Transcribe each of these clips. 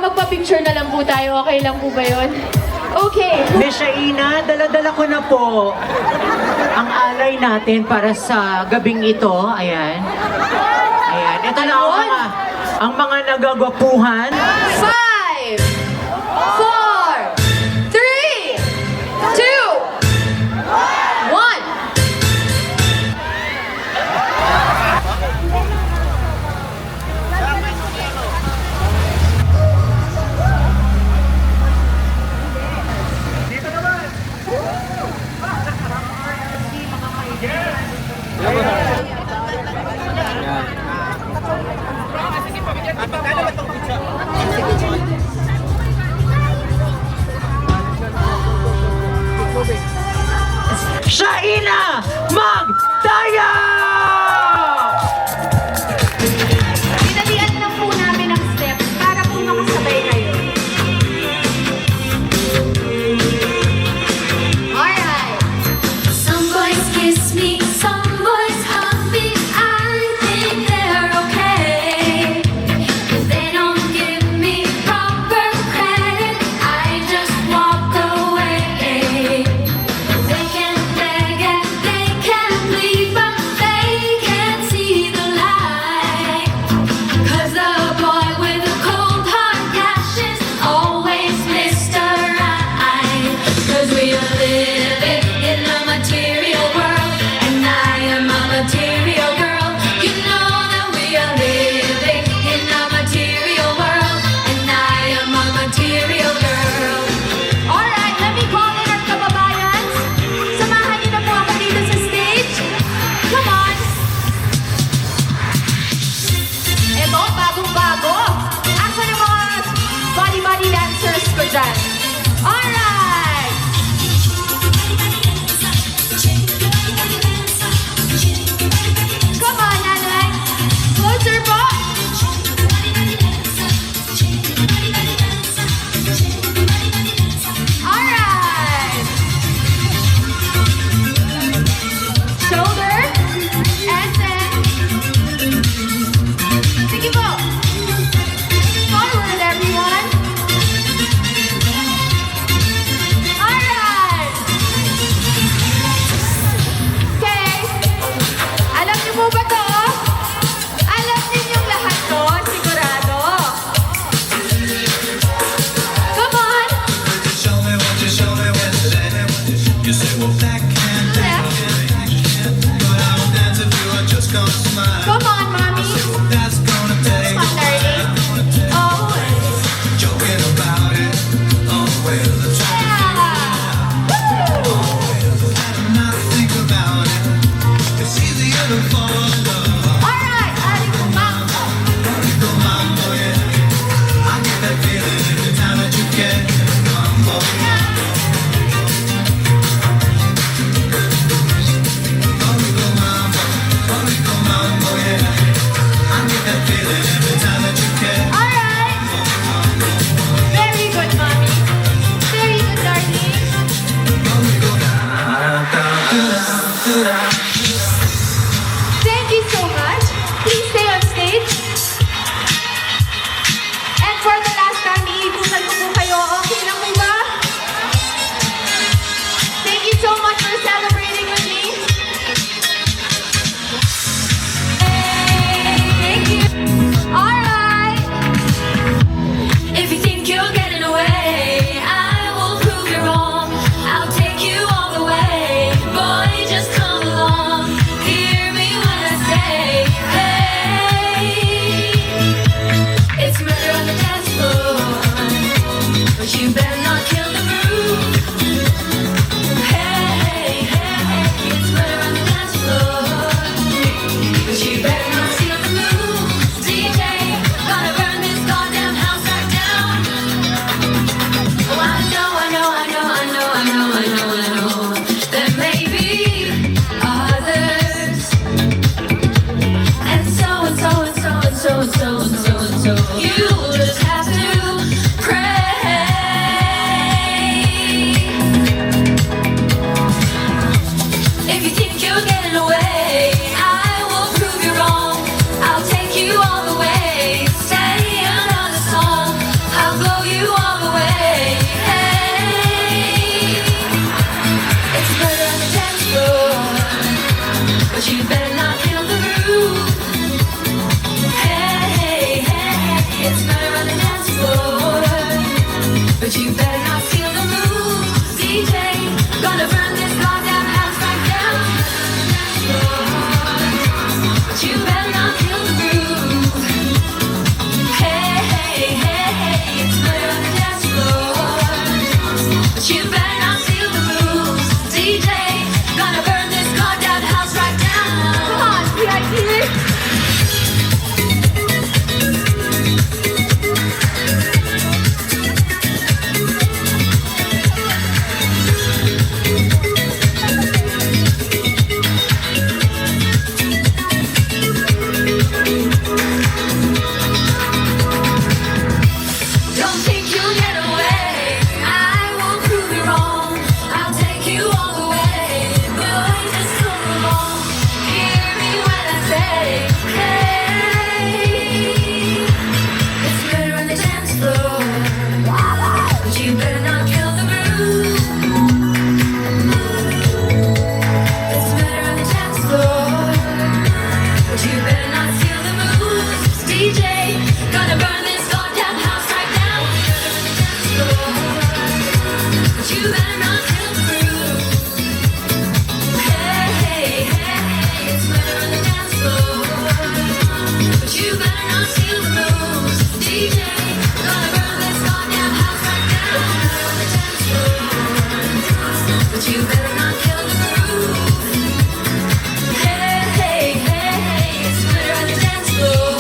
magpa-picture na lang po tayo. Okay lang po ba yun? Okay. Miss Shaina, dala-dala ko na po ang alay natin para sa gabing ito. Ayan. Ayan. Ito na ang mga nagagwapuhan. 5, 4, 3, 2, 1. Shaina Magdaya! Dinalian lang po namin ang steps para po makasabay kayo. Alright. Some boys kiss me, some boys hug me. I think they're okay. They don't give me proper credit. I just walk away. They can beg and they can plead, but better not feel the groove. Hey, hey, hey, hey, it's murder on the dance floor. But you better not steal the moves. DJ, gonna burn this goddamn house right down. Murder on the dance floor. But you better not kill the groove. Hey, hey, hey, hey, it's murder on the dance floor.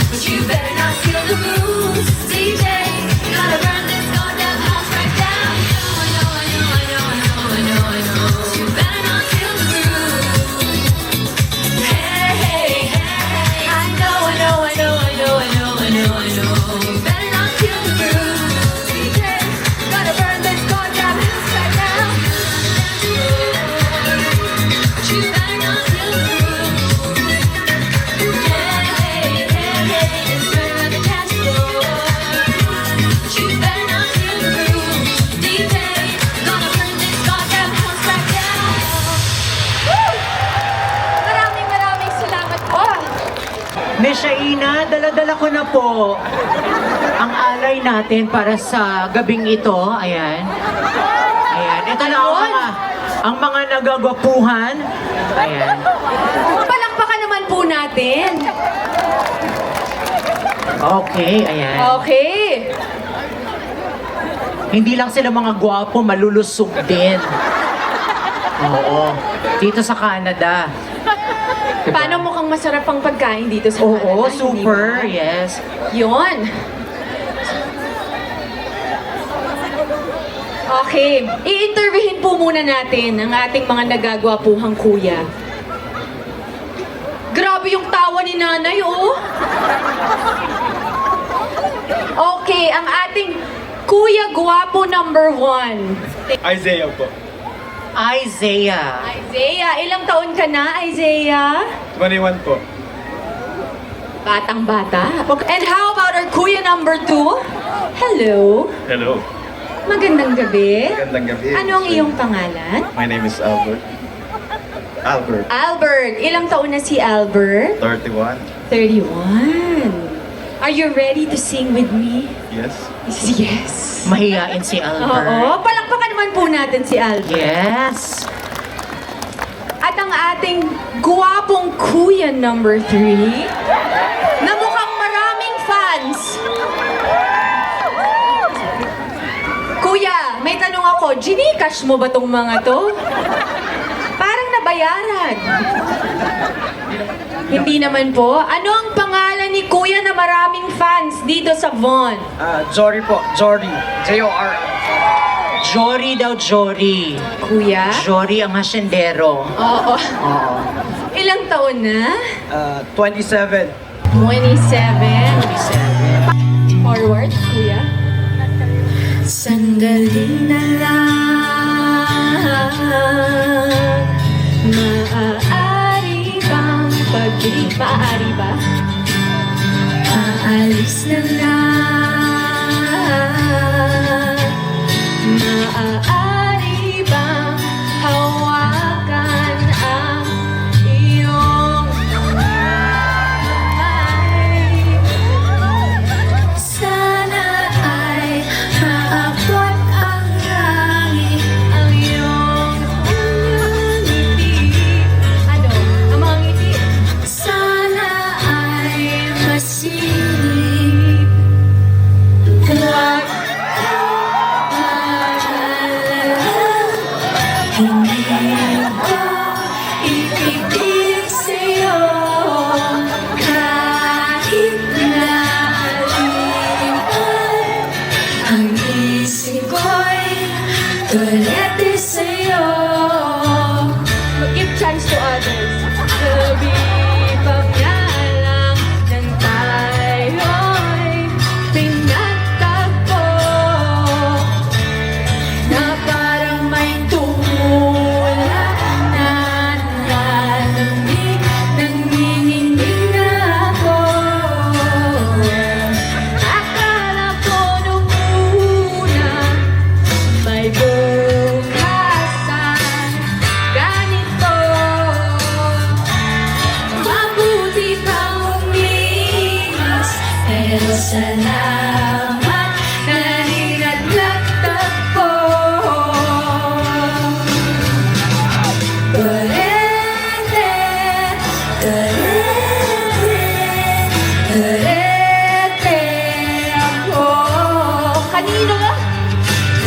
But you better not steal the moves. DJ, gonna burn this goddamn house right down. I know, I know, I know, I know, I know, I know. You better not steal the groove. Hey, hey, hey, hey, I know, I know, I know, I know, I know, I know, I know. You better not steal the groove. DJ, gonna burn this goddamn house right now. But you better not steal the groove. Hey, hey, hey, hey, it's murder on the dance floor. But you better not steal the groove. DJ, gonna burn this goddamn house right now. Maraming salamat po. Miss Shaina, dala-dala ko na po ang alay natin para sa gabing ito. Ayan. Ayan. Ito na ang mga nagagwapuhan. Ayan. Palakpakan naman po natin. Okay, ayan. Okay. Hindi lang sila mga gwapo, malulusog din. Oo. Dito sa Canada. Diba? Paano mukhang masarap ang pagkain dito sa Oo, Canada, hindi super. ba? Yes. Yun. Okay, i-interviewin po muna natin ang ating mga nagagwapuhang kuya. Grabe yung tawa ni nanay, oh. Okay, ang ating kuya gwapo number 1. Isaiah po. Isaiah. Isaiah, ilang taon ka na, Isaiah? 21 po. Batang-bata. And how about our kuya number 2? Hello. Hello. Magandang gabi. Magandang gabi. Ano ang iyong pangalan? My name is Albert. Albert. Albert. Ilang taon na si Albert? 31. 31. Are you ready to sing with me? Yes. Yes. Mahiyain si Albert. Oo. Palakpakan naman po natin si Albert. Yes. At ang ating guwapong kuya number 3 na mukhang maraming fans. Kuya, may tanong ako, Gcash mo ba tong mga to? Parang nabayaran. Hindi naman po. Ano ang pangalan ni kuya na maraming fans dito sa Von? Jory po. Jory. J-O-R. Jory daw, Jory. Kuya? Jory ang hasyendero. Oo. Oo. Ilang taon na? 27. 27. Forward, kuya. Sandali na lang. Maaari bang maaari ba? Aalis na lang. Maaari bang hawakan ang iyong kamay? Sana ay maabot ang langit. Ang iyong ngiti. Ano? Ang mga ngiti. Sana ay masilip. Huwag Hindi ko ibibig sa'yo kahit nalimutan. Ang isip ko'y tulad sa'yo. give chance to others. Sabi pang lang ng tayo'y pinagtagpo na parang may tumulak na nanginginig na ako. Akala ko nung una may buhay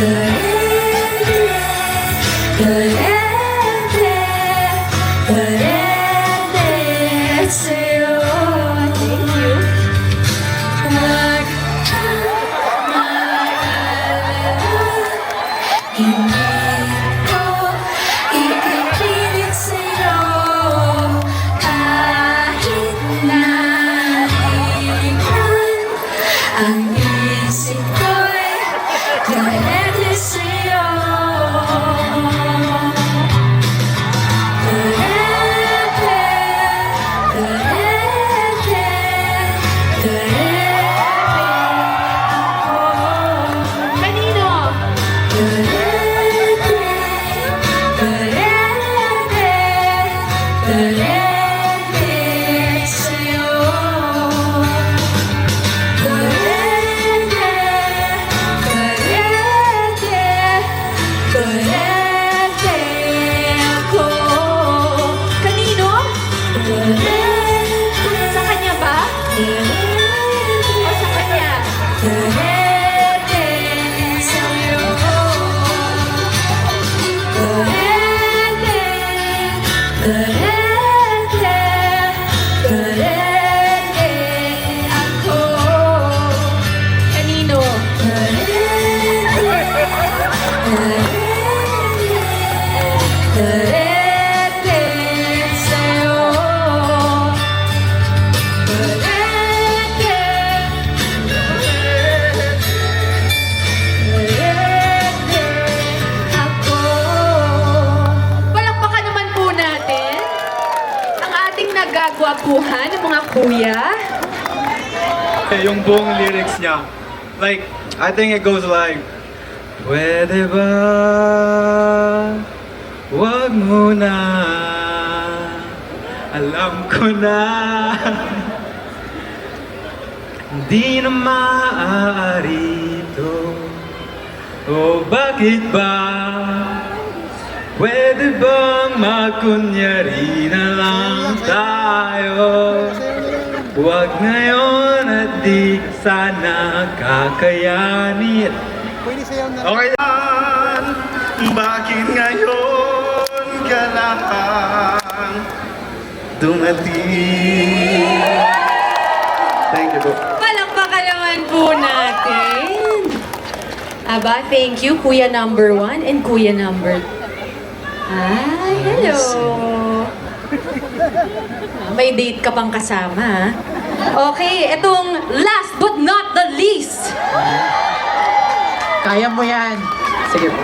Thank you. Hindi ko ipipilit sa'yo kahit na ilan ang isip ko'y direkte sa'yo. Direkte, direkte, direkte ako. Kanino? Kanino? Sa kanya ba? O sa kanya? Kanino? Palakpakan naman po natin ang ating nagagwapuhan ng mga kuya. Yung buong lyrics niya. Like, I think it goes like, pwede ba, wag mo na, alam ko na, hindi na maaari ito. O bakit ba, pwede bang magkunyari na lang tayo? Huwag ngayon at di sana kakayanin. Okay yan, bakit ngayon ka lang dumating? Thank you po. Palakpakan naman po natin. Aba, thank you, Kuya number 1 and Kuya number... Ay, hello. May date ka pang kasama, ha? Okay, etong last but not the least. Kaya mo yan. Sige po.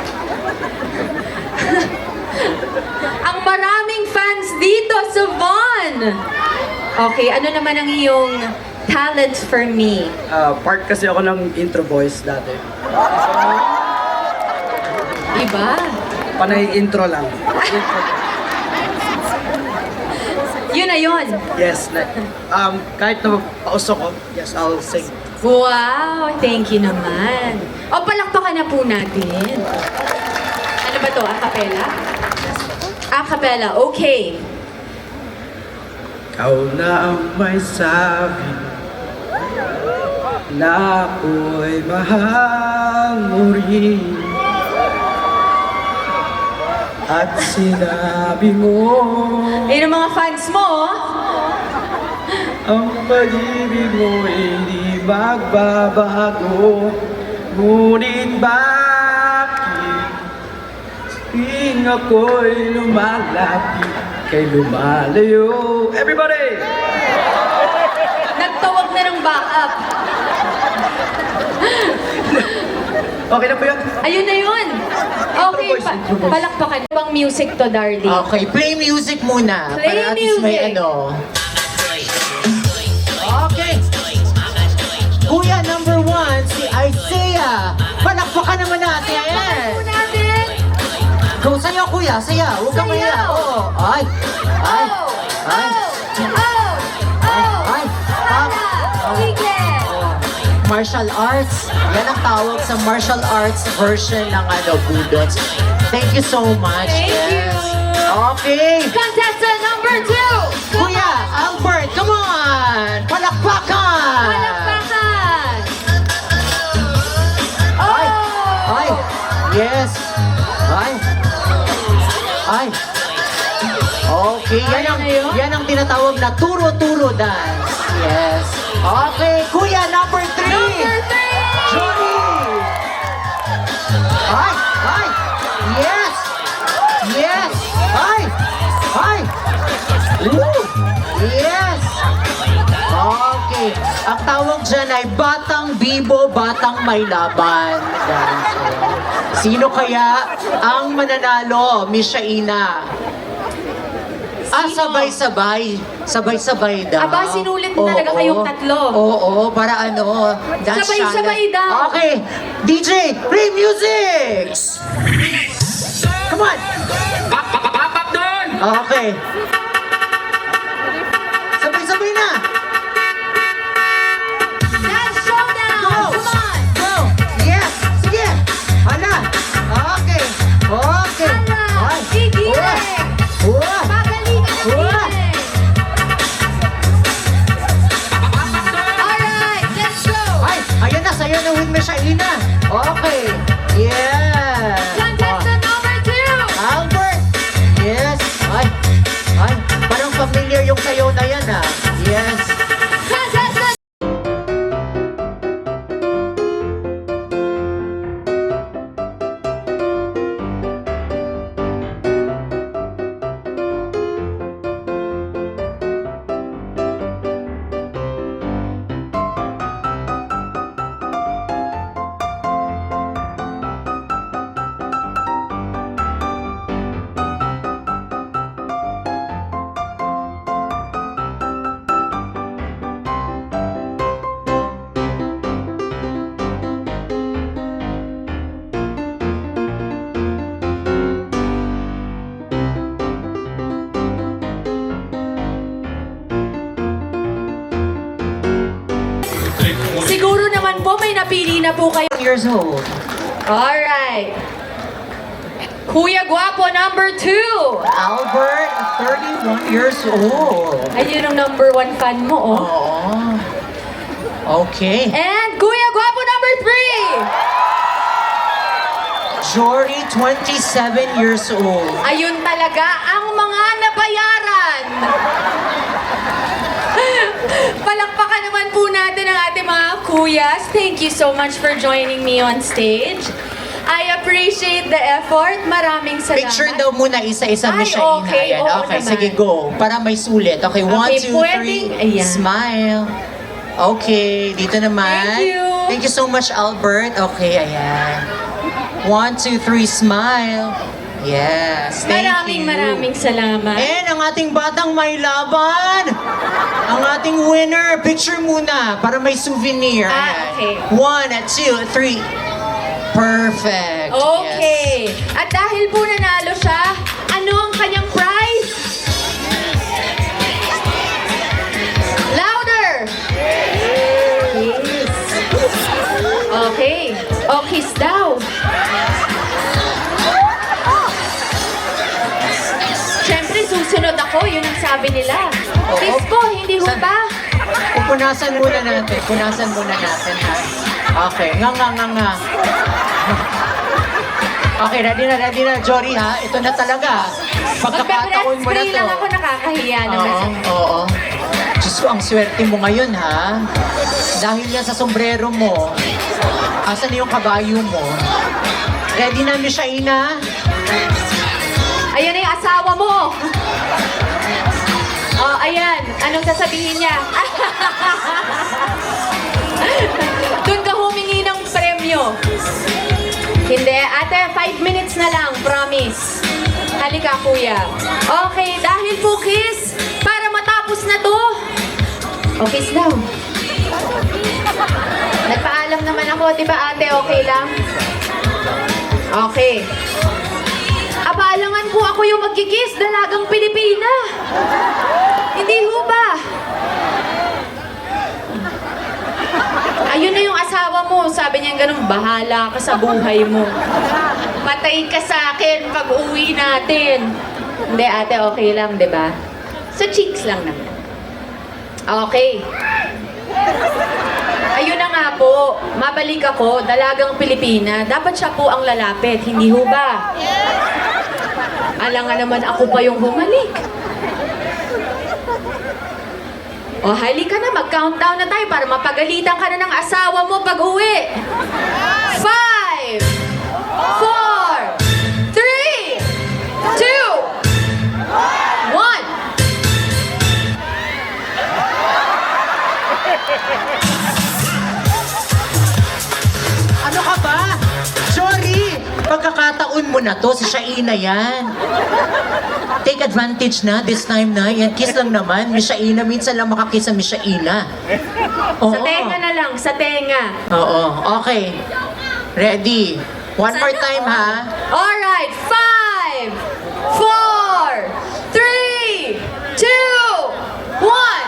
Ang maraming fans dito sa Von. Okay, ano naman ang iyong talent for me? Part kasi ako ng intro voice dati. Iba. Panay intro lang. Yun na yun. Yes. Kahit na pausok ko, yes, I'll sing. Wow, thank you naman. O, palakpakan na po natin. Ano ba to? Acapella? Acapella, okay. Ikaw na ang may sabi na ako'y mahal mo rin. At sinabi mo Ayun ang mga fans mo, oh. ang pag-ibig mo hindi magbabago. Ngunit bakit tuwing ako'y lumalapit kay lumalayo? Everybody! Nagtawag na ng backup. Okay na po yun? Ayun na yun. Okay, palakpakan. Ibang music to, darling. Okay, play music muna. Play para at least may music. ano. Okay. Kuya number 1, si Isaiah. Palakpakan naman natin. Palakpakan po natin. Go, sayaw kuya, sayaw. Huwag kang mahiya. Sayaw. Oo. Ay. Ay. Ay. Ay. Sige. Martial arts. Yan ang tawag sa martial arts version ng budots. Thank you so much. Thank you. Okay. Contestant number 2. Kuya, Albert, come on! Palakpakan! Palakpakan. Ay! Oh! Ay! Yes. Ay. Ay. Okay, yan ang tinatawag na turo-turo dance. Yes. Okay, kuya, number 3. Number 3! Johnny. Ay, ay. Yes. Yes. Ay. Ay. Woo. Yes. Okay. Ang tawag dyan ay Batang Bibo, Batang May Laban. Dance. Sino kaya ang mananalo, Miss Shaina? Sabay-sabay. Sabay-sabay daw. Aba, sinulit mo talaga kayong tatlo. Oo, para ano. dance Sabay-sabay challenge. daw. Okay. DJ, play music! Come on! Okay. Sabay-sabay na! Dance showdown! Go! Come on! Go! Yes! Sige! Hala! Okay! Okay! Hala! Ay! Sige! Uwa! Pagalingan ng Uwa! feeling! Alright, let's go! Ay! Ayan na! Sa'yo na with Miss Shaina! Okay! Yeah! Contestant number 2! Albert! Yes! Ay! Ay! Parang familiar yung sayo na yan ah! Yes! Contestant Siguro naman po may napili na po kayo. Years old. Alright. Kuya Guapo number 2. Albert, 31 years old. Ayun ang number 1 fan mo, oh. Oo. Okay. And Kuya Guapo number 3. Jory, 27 years old. Ayun talaga ang mga nabayaran. Palakpakan naman po natin ang ating mga kuyas. Thank you so much for joining me on stage. I appreciate the effort. Maraming salamat. Picture daw muna isa-isa, Ay, Miss Shaina. okay. Ayan. Oo Okay, naman. sige, go. Para may sulit. Okay, 1, Okay, 2, 3. pwedeng- ayan. Smile. Okay, dito naman. Thank you. Thank you so much, Albert. Okay, ayan. 1, 2, 3, smile. Yes, thank you. Maraming salamat. And ang ating batang may laban, ang ating winner, picture muna para may souvenir. Ah, okay. 1, 2, 3. Perfect. Okay. Yes. At dahil po nanalo siya, ano ang kanyang prize? Louder! Yes. Okay. O, kiss daw. Siyempre, susunod ako. Yun ang sabi nila. Kiss po, hindi ho ba? Pupunasan muna natin. Punasan muna natin, ha? Okay. Nga. Okay, ready na, Jory, ha? Ito na talaga. Pagkakataon mo na Magbe-breast to. lang ako, nakakahiya naman. Oo. Diyos ko, ang swerte mo ngayon, ha? Dahil yan sa sombrero mo. Asan na yung kabayo mo? Ready na, Miss Shaina? Ayan na yung asawa mo. Oh, ayan. Anong sasabihin niya? Doon ka humingi ng premyo. Hindi. Ate, 5 minutes na lang. Promise. Halika, kuya. Okay, dahil po kiss, para matapos na to. O, kiss daw. Nagpaalam naman ako, di ba ate? Okay lang? Okay. Abalangan po ako yung magkikis, dalagang Pilipina. Hindi ho ba? Ayun na yung asawa mo. Sabi niya ganun, bahala ka sa buhay mo. Patay ka sa akin pag uwi natin. Hindi ate, okay lang, di ba? Sa cheeks lang naman. Okay. Ayun na nga po, mabalik ako, dalagang Pilipina. Dapat siya po ang lalapit, hindi ho ba? Alang nga naman ako pa yung humalik. O, halika na, mag-countdown na tayo para mapagalitan ka na ng asawa mo pag uwi. 5, 4, 3, 2, 1. Ano ka ba? Sorry! Pagkakataon mo na to, si Shaina yan. Take advantage na, this time na. Yan, kiss lang naman. Miss Shaina, minsan lang makakiss ang Miss Shaina. Oo. Sa tenga na lang, sa tenga. Oo, okay. Ready? One more time, ha? Alright, 5, 4, 3, 2, 1.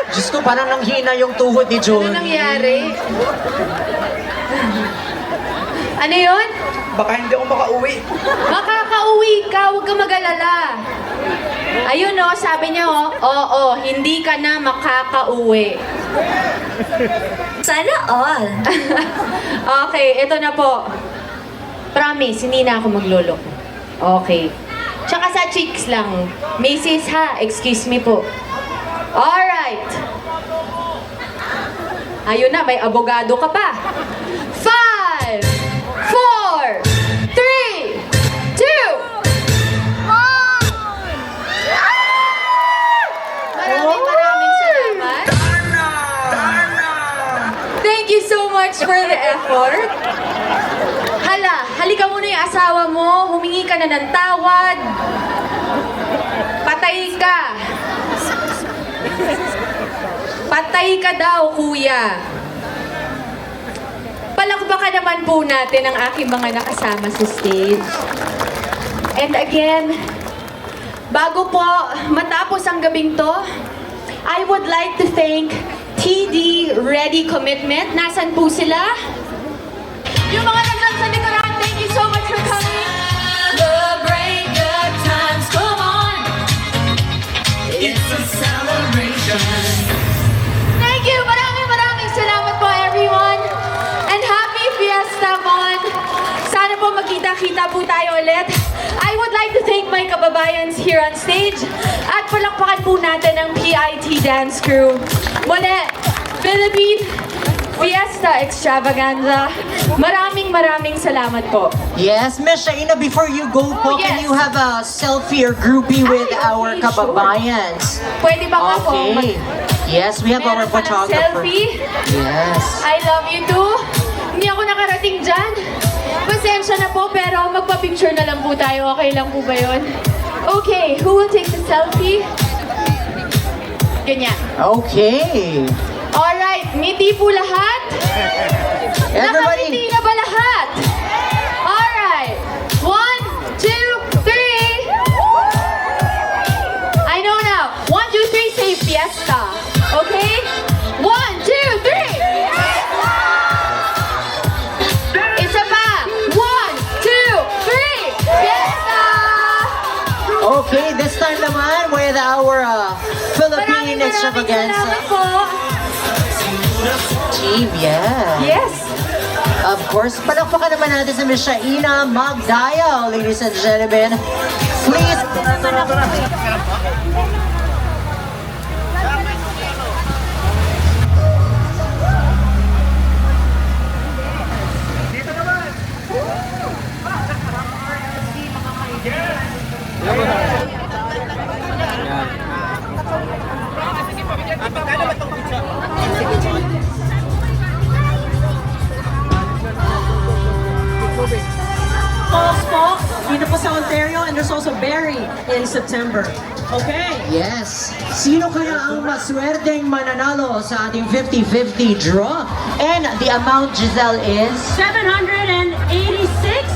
Diyos ko, parang nanghina yung tuhod ni Ano Johnny. nangyari? Ano yun? Baka hindi ako makauwi. Makakauwi ka, huwag ka mag-alala. Ayun o, sabi niya oo, hindi ka na makakauwi. Sana all. Okay, ito na po. Promise, hindi na ako maglolo. Okay. Tsaka sa cheeks lang. Mrs. ha, excuse me po. Alright. Ayun na, may abogado ka pa. 5, 4, 3, 2, Maraming salamat. Thank you so much for the effort. Halika muna yung asawa mo, humingi ka na ng tawad. Patay ka. Patay ka daw, kuya. Palakpakan naman po natin ang aking mga nakasama sa stage. And again, bago po matapos ang gabing to, I would like to thank TD Ready Commitment. Nasaan po sila? Yung mga nandun sa likuran, thank you so much for coming. Celebrate good times, come on. It's a celebration. Thank you! Maraming salamat po, everyone! And happy Fiesta Mon! Sana po magkita-kita po tayo ulit. I would like to thank my kababayans here on stage at palakpakan po natin ang PIT Dance Crew. Muli, Philippine Fiesta Extravaganza. Maraming salamat po. Yes, Miss Shaina, before you go po, can yes. you have a selfie or groupie with Ay, our okay, kababayans? Pwede ba nga po? Okay. Yes, we have our Meron pa ng photographer. selfie? Yes. I love you too. Hindi ako nakarating dyan. Pasensya na po, pero magpa-picture na lang po tayo. Okay lang po ba yun? Okay, who will take the selfie? Ganyan. Okay. Alright, ngiti po lahat. Everybody. Nakangiti na ba lahat? Alright. 1, 2, 3. I know now. 1, 2, 3, say fiesta. Okay? 1, 2, 3. Isa pa. 1, 2, 3. Fiesta! Okay, this time naman with our Philippine Maraming Extravaganza salamat po. team. Yeah. Yes. Of course, palakpakan naman natin sa Miss Shaina Magdayo, ladies and gentlemen. Please. Falls po, dito po sa Ontario, and there's also Barrie in September. Okay. Yes. Sino kaya ang maswerteng mananalo sa ating 50-50 draw? And the amount, Giselle, is 786,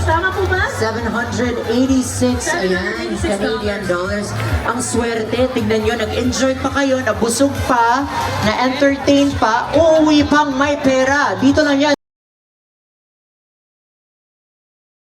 tama po ba? 786, ayan, Canadian dollars. Ang swerte, tignan nyo, nag-enjoy pa kayo, nabusog pa, na-entertain pa, uuwi pang may pera. Dito lang yan.